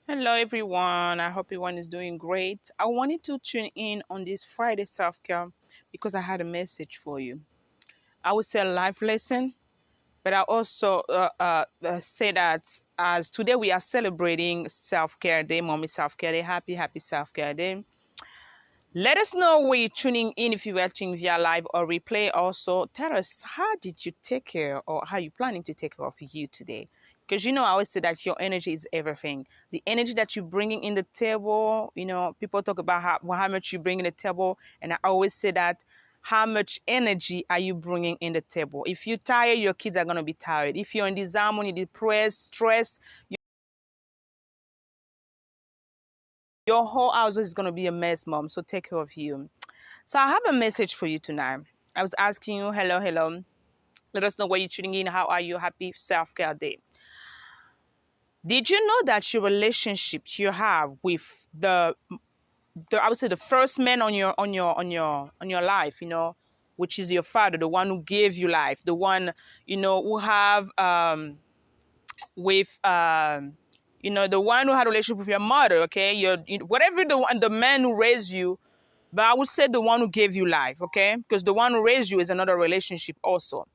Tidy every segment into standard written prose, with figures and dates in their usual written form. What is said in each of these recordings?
Hello, everyone. I hope everyone is doing great. I wanted to tune in on this Friday self care because I had a message for you. I would say a life lesson, but I also say that as today we are celebrating self care day, Mommy Self Care Day. Happy Self Care Day. Let us know where you're tuning in if you're watching via live or replay. Also, tell us how did you take care or how you planning to take care of you today. Because I always say that your energy is everything. The energy that you're bringing in the table, people talk about how much you bring in the table, and I always say that how much energy are you bringing in the table? If you're tired, your kids are gonna be tired. If you're in disharmony, depressed, stressed, your whole house is gonna be a mess, mom. So take care of you. So I have a message for you tonight. I was asking you, hello, hello. Let us know where you're tuning in. How are you? Happy Self Care Day. Did you know that your relationships you have with I would say the first man on your life, which is your father, the one who gave you life, the one who have with the one who had a relationship with your mother, okay, whatever the man who raised you. But I would say the one who gave you life, okay? Because the one who raised you is another relationship also.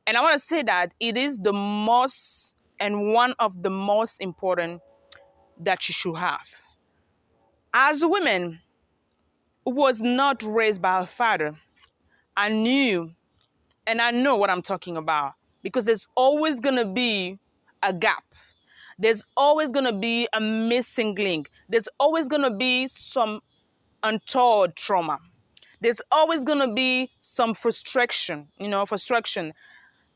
And I want to say that it is the most and one of the most important that you should have. As a woman who was not raised by her father, I knew and I know what I'm talking about because there's always going to be a gap. There's always going to be a missing link. There's always going to be some untold trauma. There's always going to be some frustration.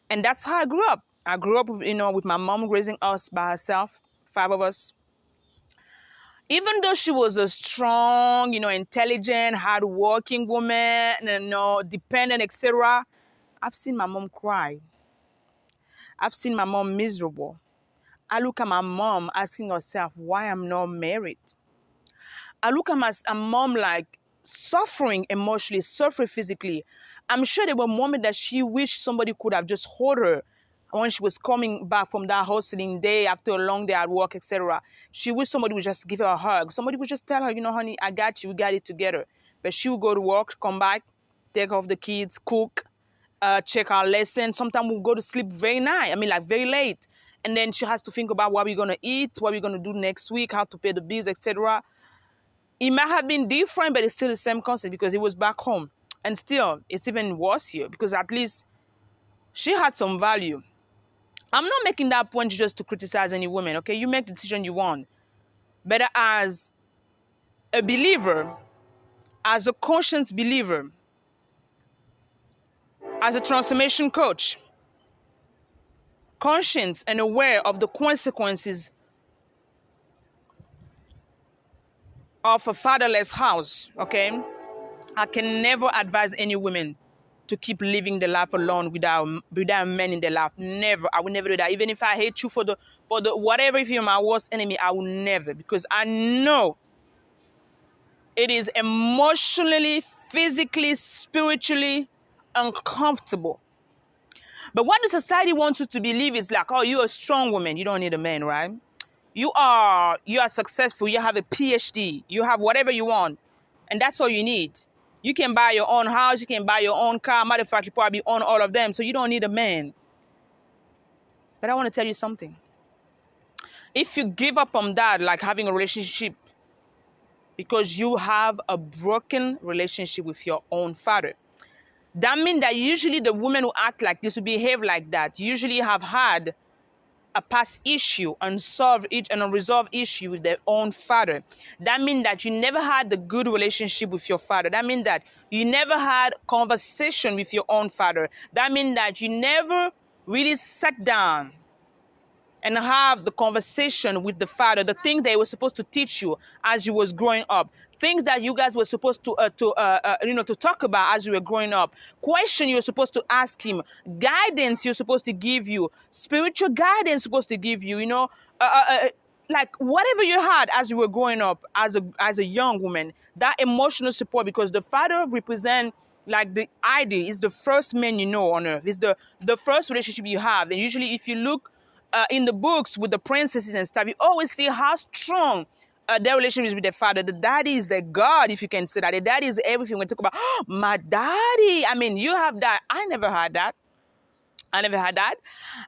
And that's how I grew up. I grew up, with my mom raising us by herself, five of us. Even though she was a strong, intelligent, hardworking woman, dependent, etc., I've seen my mom cry. I've seen my mom miserable. I look at my mom asking herself why I'm not married. I look at my mom like suffering emotionally, suffering physically. I'm sure there were moments that she wished somebody could have just hold her when she was coming back from that hustling day after a long day at work, etc. She wished somebody would just give her a hug. Somebody would just tell her, honey, I got you. We got it together. But she would go to work, come back, take off the kids, cook, check our lesson. Sometimes we'll go to sleep very night. I mean, like very late. And then she has to think about what we're going to eat, what we're going to do next week, how to pay the bills, etc. It might have been different, but it's still the same concept because it was back home. And still, it's even worse here because at least she had some value. I'm not making that point just to criticize any woman, okay? You make the decision you want. But as a believer, as a conscious believer, as a transformation coach, conscious and aware of the consequences of a fatherless house, okay? I can never advise any women to keep living the life alone without a man in their life. Never. I will never do that. Even if I hate you for the whatever, if you're my worst enemy, I will never, because I know it is emotionally, physically, spiritually uncomfortable. But what the society wants you to believe is like, oh, you're a strong woman. You don't need a man, right? You are successful. You have a PhD. You have whatever you want. And that's all you need. You can buy your own house. You can buy your own car. Matter of fact, you probably own all of them. So you don't need a man. But I want to tell you something. If you give up on that, like having a relationship, because you have a broken relationship with your own father, that means that usually the women who act like this, who behave like that, usually have had a past issue, unresolved issue with their own father. That means that you never had the good relationship with your father. That means that you never had conversation with your own father. That means that you never really sat down and have the conversation with the father, the things they were supposed to teach you as you was growing up, things that you guys were supposed to talk about as you were growing up, question you're supposed to ask him, guidance you're supposed to give you, spiritual guidance supposed to give you, like whatever you had as you were growing up as a young woman, that emotional support, because the father represent like the idea is the first man you know on earth, is the first relationship you have. And usually if you look in the books with the princesses and stuff, you always see how strong their relationship is with their father. The daddy is the God, if you can say that. The daddy is everything. We talk about, oh, my daddy. I mean, you have that. I never had that. I never had that.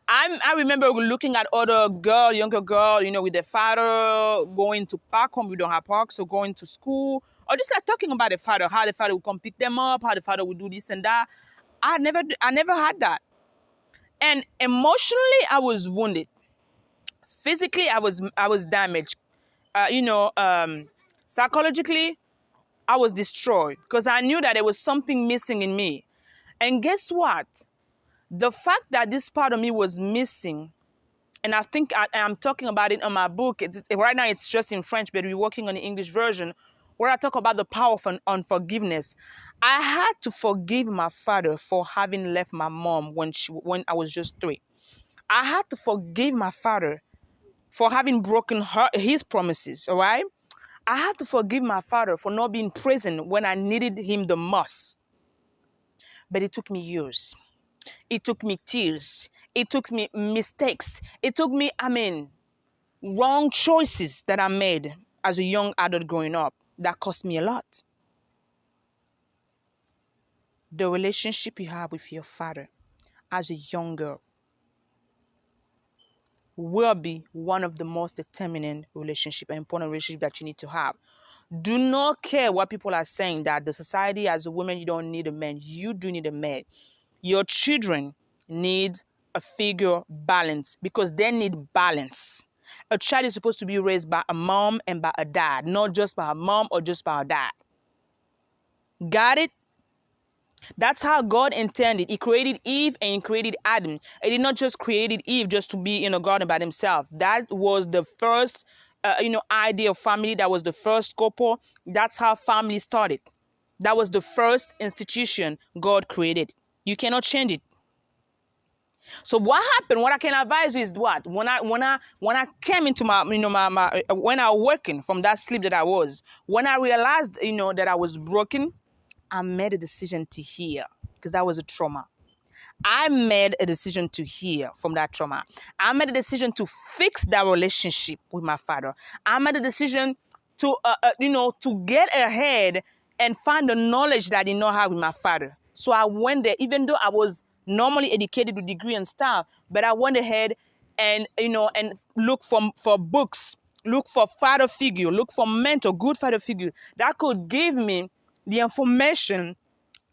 I remember looking at other younger girl, with their father going to park home. We don't have parks, so going to school, or just like talking about the father, how the father would come pick them up, how the father would do this and that. I never had that. And emotionally, I was wounded. Physically, I was damaged. Psychologically, I was destroyed because I knew that there was something missing in me. And guess what? The fact that this part of me was missing, and I think I'm talking about it on my book. Right now it's just in French, but we're working on the English version, where I talk about the power of unforgiveness. I had to forgive my father for having left my mom when I was just 3. I had to forgive my father for having broken his promises, all right? I had to forgive my father for not being present when I needed him the most. But it took me years. It took me tears. It took me mistakes. It took me, wrong choices that I made as a young adult growing up that cost me a lot. The relationship you have with your father as a young girl will be one of the most determinant relationship and important relationship that you need to have. Do not care what people are saying, that the society as a woman, you don't need a man. You do need a man. Your children need a figure balance because they need balance. A child is supposed to be raised by a mom and by a dad, not just by a mom or just by a dad. Got it? That's how God intended. He created Eve and he created Adam. He did not just create Eve just to be in a garden by himself. That was the first, idea of family. That was the first couple. That's how family started. That was the first institution God created. You cannot change it. So what happened? What I can advise you is what? When I came into my when I was working from that sleep that I was, when I realized, that I was broken, I made a decision to heal because that was a trauma. I made a decision to heal from that trauma. I made a decision to fix that relationship with my father. I made a decision to, to get ahead and find the knowledge that I did not have with my father. So I went there, even though I was normally educated with degree and stuff, but I went ahead and, and look for books, look for father figure, look for mentor, good father figure that could give me the information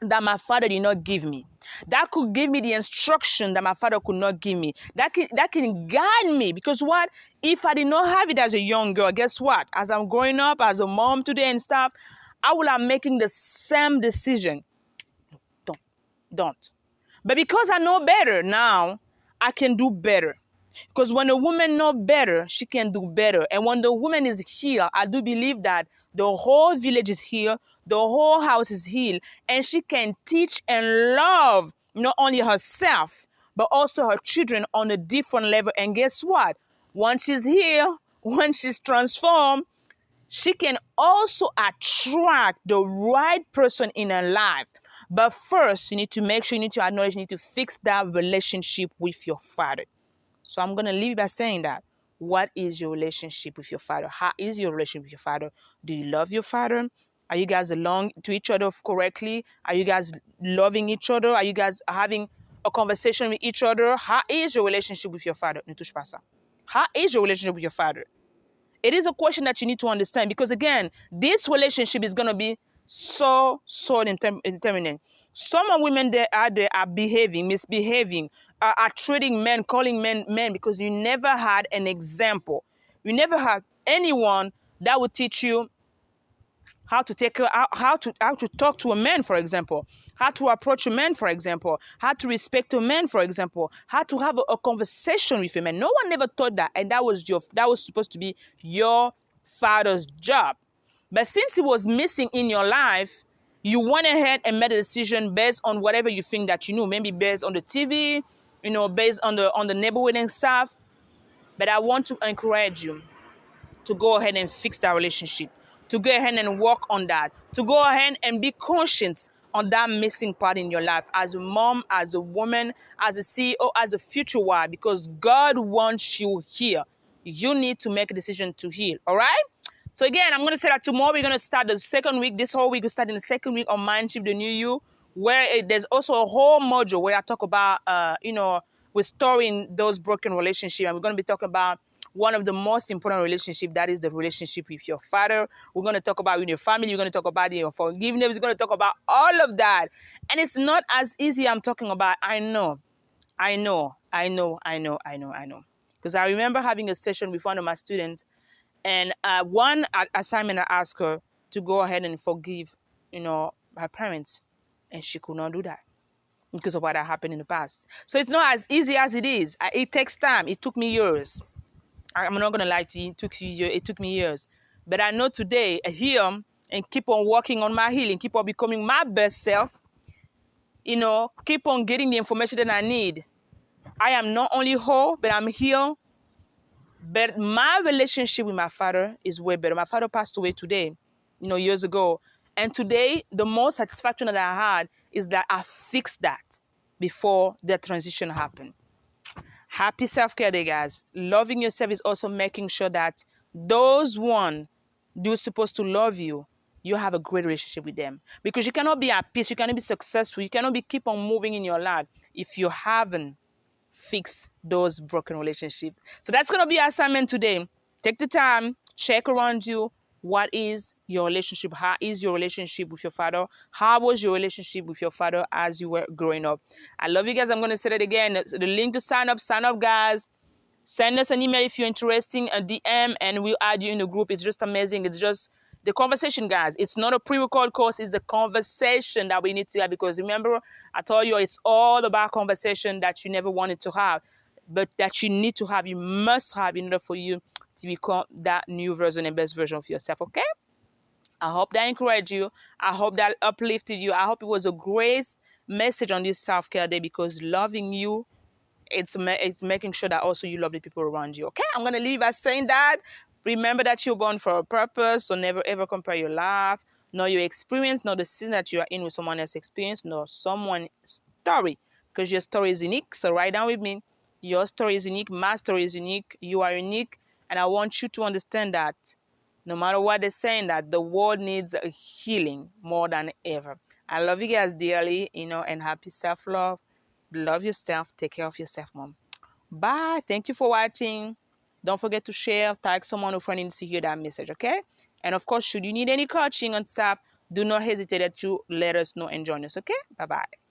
that my father did not give me. That could give me the instruction that my father could not give me. That can guide me. Because what? If I did not have it as a young girl, guess what? As I'm growing up, as a mom today and stuff, I will have making the same decision. Don't. But because I know better now, I can do better. Because when a woman knows better, she can do better. And when the woman is healed, I do believe that the whole village is healed, the whole house is healed, and she can teach and love not only herself, but also her children on a different level. And guess what? Once she's healed, once she's transformed, she can also attract the right person in her life. But first, you need to make sure, you need to acknowledge, you need to fix that relationship with your father. So I'm going to leave by saying that. What is your relationship with your father? How is your relationship with your father? Do you love your father? Are you guys along to each other correctly? Are you guys loving each other? Are you guys having a conversation with each other? How is your relationship with your father? Ne touche pas ça. How is your relationship with your father? It is a question that you need to understand because, again, this relationship is going to be so determinant. Some women there are behaving, misbehaving, are treating men, calling men because you never had an example. You never had anyone that would teach you how to how to talk to a man, for example, how to approach a man, for example, how to respect a man, for example, how to have a conversation with a man. No one never taught that, and that was supposed to be your father's job. But since it was missing in your life, you went ahead and made a decision based on whatever you think that you knew, maybe based on the TV, based on the neighborhood and stuff. But I want to encourage you to go ahead and fix that relationship, to go ahead and work on that, to go ahead and be conscious on that missing part in your life as a mom, as a woman, as a CEO, as a future wife, because God wants you here. You need to make a decision to heal. All right? So again, I'm going to say that tomorrow we're going to start the second week. This whole week we're starting the second week on Mindship, the New You, where there's also a whole module where I talk about, restoring those broken relationships. And we're going to be talking about one of the most important relationships, that is the relationship with your father. We're going to talk about with your family. We're going to talk about your forgiveness. We're going to talk about all of that. And it's not as easy I'm talking about. I know. Because I remember having a session with one of my students, and one assignment I asked her to go ahead and forgive, her parents, and she could not do that because of what had happened in the past. So it's not as easy as it is. It takes time. It took me years. I'm not gonna lie to you. It took me years, but I know today I heal and keep on working on my healing, keep on becoming my best self. Keep on getting the information that I need. I am not only whole, but I'm healed. But my relationship with my father is way better. My father passed away today, years ago. And today, the most satisfaction that I had is that I fixed that before the transition happened. Happy self-care day, guys. Loving yourself is also making sure that those one who's supposed to love you, you have a great relationship with them. Because you cannot be at peace, you cannot be successful, you cannot keep on moving in your life if you haven't fixed those broken relationships. So that's going to be our assignment today. Take the time, check around you. What is your relationship? How is your relationship with your father? How was your relationship with your father as you were growing up? I love you guys. I'm going to say that again. The link to sign up, guys. Send us an email if you're interested, a DM, and we'll add you in the group. It's just amazing. It's just the conversation, guys. It's not a pre-record course. It's the conversation that we need to have, because remember, I told you it's all about conversation that you never wanted to have, but that you need to have, you must have in order for you to become that new version and best version of yourself, okay? I hope that encouraged you. I hope that uplifted you. I hope it was a great message on this self-care day, because loving you, it's making sure that also you love the people around you, okay? I'm going to leave by saying that. Remember that you're born for a purpose, so never ever compare your life, nor your experience, nor the season that you are in with someone else's experience, nor someone's story, because your story is unique. So write down with me. Your story is unique. My story is unique. You are unique. And I want you to understand that no matter what they're saying, that the world needs a healing more than ever. I love you guys dearly, and happy self-love. Love yourself. Take care of yourself, mom. Bye. Thank you for watching. Don't forget to share, tag someone who needs to hear that message, okay? And of course, should you need any coaching on stuff, do not hesitate to let us know and join us, okay? Bye-bye.